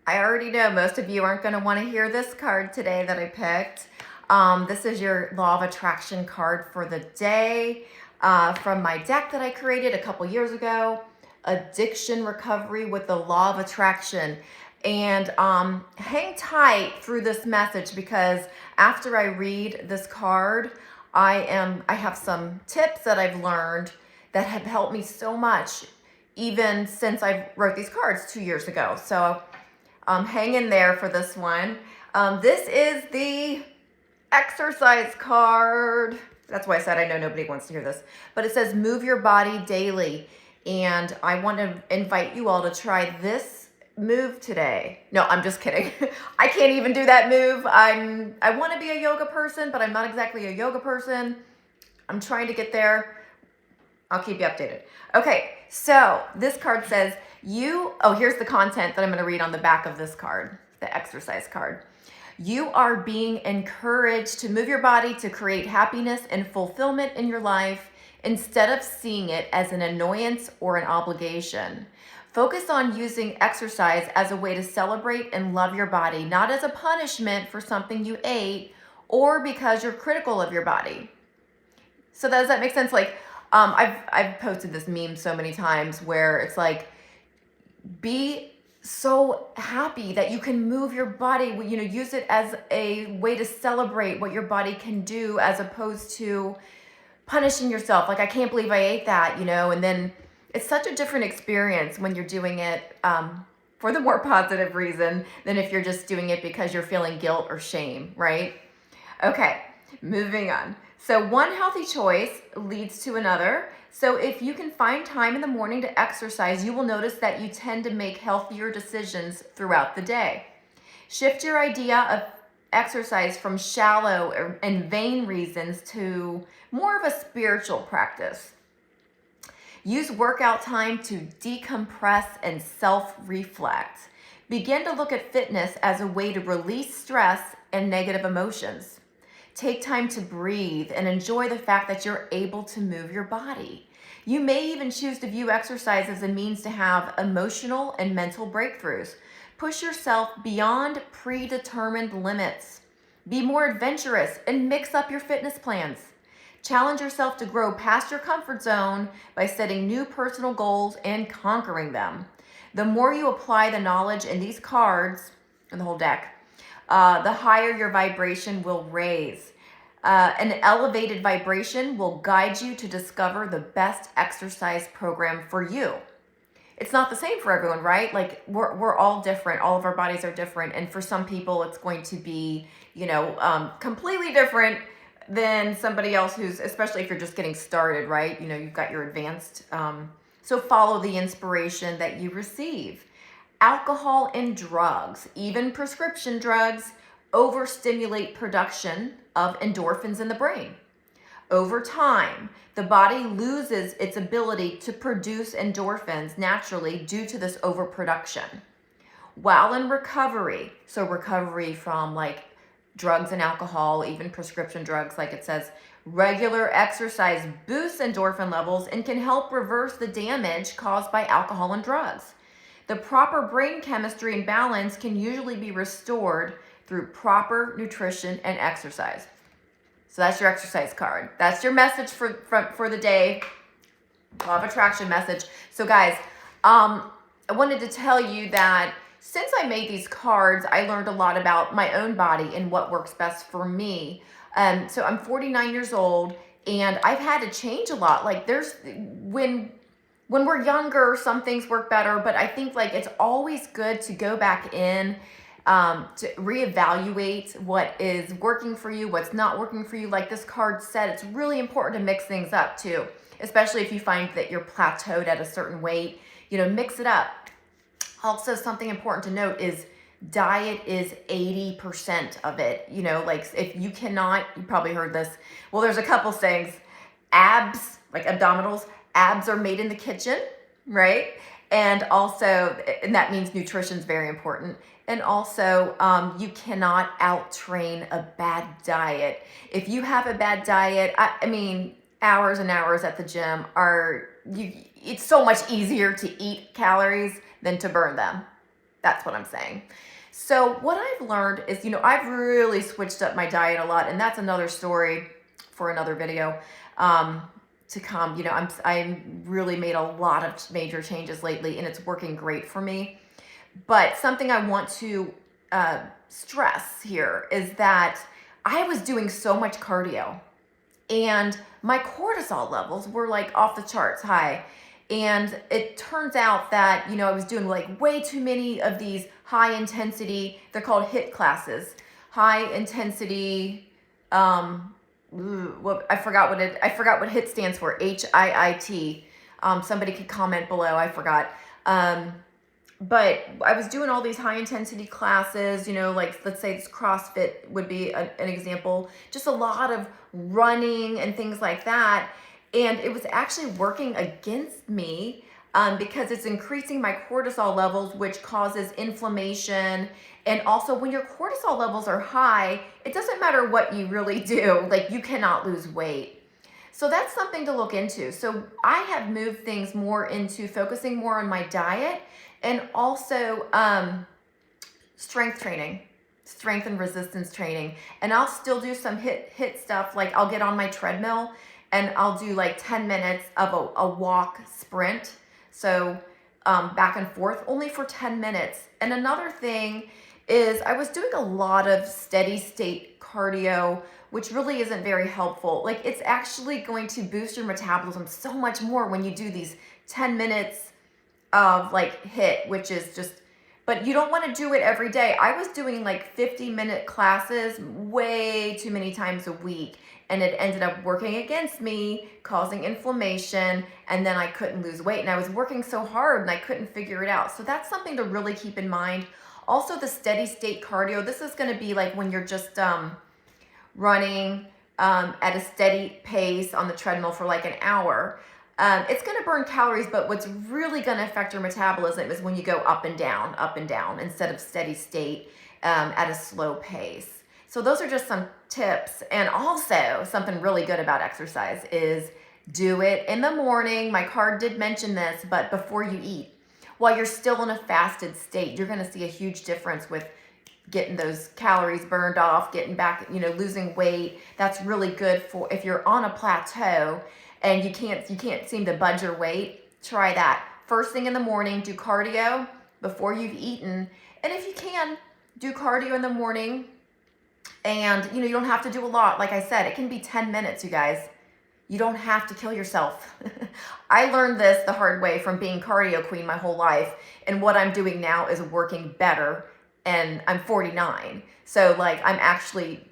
I already know most of you aren't going to want to hear this card today that I picked. This is your Law of Attraction card for the day from my deck that I created a couple years ago. Addiction recovery with the Law of Attraction. And hang tight through this message, because after I read this card, I have some tips that I've learned that have helped me so much, even since I wrote these cards 2 years ago. So hang in there for this one. This is the exercise card. That's why I said I know nobody wants to hear this. But it says move your body daily. And I want to invite you all to try this move today. No, I'm just kidding. I can't even do that move. I want to be a yoga person, but I'm not exactly a yoga person. I'm trying to get there. I'll keep you updated. Okay, so this card says here's the content that I'm going to read on the back of this card, the exercise card. You are being encouraged to move your body to create happiness and fulfillment in your life instead of seeing it as an annoyance or an obligation. Focus on using exercise as a way to celebrate and love your body, not as a punishment for something you ate or because you're critical of your body. So does that make sense? Like, I've posted this meme so many times where it's like, be so happy that you can move your body, use it as a way to celebrate what your body can do, as opposed to punishing yourself. Like, I can't believe I ate that, and then it's such a different experience when you're doing it for the more positive reason than if you're just doing it because you're feeling guilt or shame, right? Okay, moving on. So one healthy choice leads to another. So if you can find time in the morning to exercise, you will notice that you tend to make healthier decisions throughout the day. Shift your idea of exercise from shallow and vain reasons to more of a spiritual practice. Use workout time to decompress and self-reflect. Begin to look at fitness as a way to release stress and negative emotions. Take time to breathe and enjoy the fact that you're able to move your body. You may even choose to view exercise as a means to have emotional and mental breakthroughs. Push yourself beyond predetermined limits. Be more adventurous and mix up your fitness plans. Challenge yourself to grow past your comfort zone by setting new personal goals and conquering them. The more you apply the knowledge in these cards, and the whole deck, the higher your vibration will raise. An elevated vibration will guide you to discover the best exercise program for you. It's not the same for everyone, right? Like, we're all different. All of our bodies are different. And for some people, it's going to be, completely different than somebody else who's, especially if you're just getting started, right? You've got your advanced. So follow the inspiration that you receive. Alcohol and drugs, even prescription drugs, overstimulate production of endorphins in the brain. Over time, the body loses its ability to produce endorphins naturally due to this overproduction. While in recovery, so recovery from like drugs and alcohol, even prescription drugs, like it says, regular exercise boosts endorphin levels and can help reverse the damage caused by alcohol and drugs. The proper brain chemistry and balance can usually be restored through proper nutrition and exercise. So that's your exercise card. That's your message for the day. Law of Attraction message. So guys, I wanted to tell you that since I made these cards, I learned a lot about my own body and what works best for me. So I'm 49 years old, and I've had to change a lot. Like, when we're younger, some things work better, but I think like it's always good to go back in to reevaluate what is working for you, what's not working for you. Like this card said, it's really important to mix things up too, especially if you find that you're plateaued at a certain weight, mix it up. Also, something important to note is diet is 80% of it. Like if you cannot, you probably heard this. Well, there's a couple sayings. Abs, like abdominals, abs are made in the kitchen, right? And that means nutrition is very important. And also, you cannot out-train a bad diet. If you have a bad diet, I mean, hours and hours at the gym it's so much easier to eat calories than to burn them. That's what I'm saying. So what I've learned is, I've really switched up my diet a lot, and that's another story for another video to come. I'm really made a lot of major changes lately, and it's working great for me. But something I want to stress here is that I was doing so much cardio, and my cortisol levels were like off the charts high. And it turns out that, I was doing like way too many of these high intensity, they're called HIIT classes, high intensity, I forgot what HIIT stands for, HIIT. Somebody could comment below, I forgot. But I was doing all these high intensity classes, like let's say it's CrossFit would be an example, just a lot of running and things like that. And it was actually working against me because it's increasing my cortisol levels, which causes inflammation. And also when your cortisol levels are high, it doesn't matter what you really do, like you cannot lose weight. So that's something to look into. So I have moved things more into focusing more on my diet and also strength training, strength and resistance training. And I'll still do some HIIT stuff. Like I'll get on my treadmill and I'll do like 10 minutes of a walk sprint. So back and forth only for 10 minutes. And another thing is I was doing a lot of steady state cardio, which really isn't very helpful. Like it's actually going to boost your metabolism so much more when you do these 10 minutes of like HIIT, which is just, but you don't want to do it every day. I was doing like 50-minute classes way too many times a week, and it ended up working against me, causing inflammation, and then I couldn't lose weight, and I was working so hard and I couldn't figure it out. So that's something to really keep in mind. Also the steady state cardio, this is going to be like when you're just running at a steady pace on the treadmill for like an hour. It's going to burn calories, but what's really going to affect your metabolism is when you go up and down instead of steady state at a slow pace. So those are just some tips. And also something really good about exercise is do it in the morning. My card did mention this, but before you eat. While you're still in a fasted state, you're going to see a huge difference with getting those calories burned off, getting back, losing weight. That's really good for if you're on a plateau and you can't seem to budge your weight. Try that. First thing in the morning, do cardio before you've eaten. And if you can, do cardio in the morning. And you don't have to do a lot. Like I said, it can be 10 minutes, you guys. You don't have to kill yourself. I learned this the hard way from being cardio queen my whole life. And what I'm doing now is working better. And I'm 49. So like I'm actually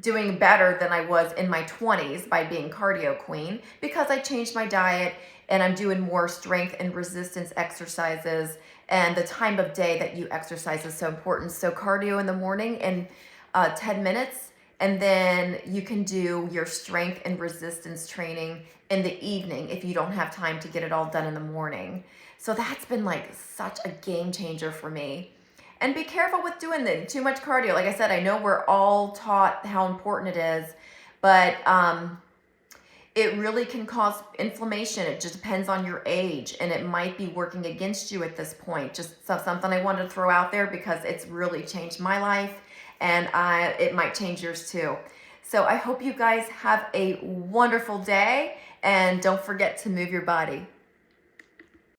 doing better than I was in my 20s by being cardio queen because I changed my diet and I'm doing more strength and resistance exercises, and the time of day that you exercise is so important. So cardio in the morning and 10 minutes, and then you can do your strength and resistance training in the evening if you don't have time to get it all done in the morning. So that's been like such a game changer for me. And be careful with doing too much cardio. Like I said, I know we're all taught how important it is, but it really can cause inflammation. It just depends on your age, and it might be working against you at this point. Just something I wanted to throw out there because it's really changed my life, and it might change yours too. So I hope you guys have a wonderful day, and don't forget to move your body.